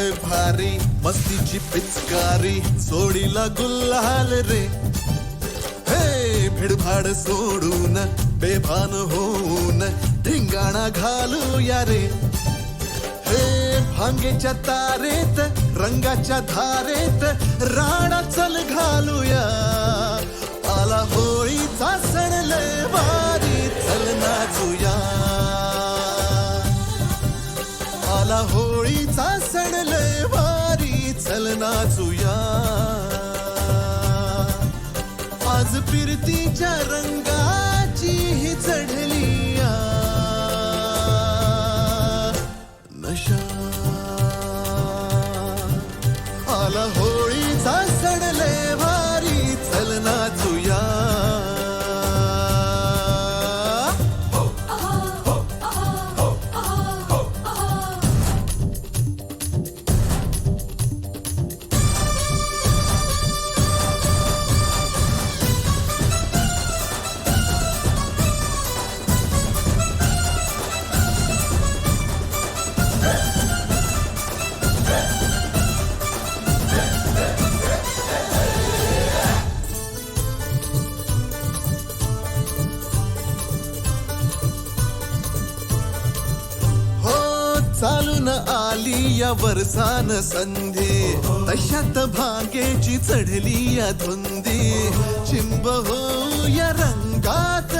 लय भारी मस्तीची पिचकारी सोडीला गुल्हाल रे. हे भिडभाड सोडून बेभान होऊन धिंगाणा घालूया रे. हे भांगेच्या तारेत रंगाच्या धारेत राणा चल घालूया. आला होळीचा सण लय भारी चल नाचूया. आला होळीचा सण लय भारी चल नाचूया. आज फिरतीच्या रंगाची ही चढली नशा. आला होळीचा सण लय भारी चल नाचूया. चालून आली या वर्षान संधी तशात भांगेची चढली या धुंदी. चिंब हो या रंगात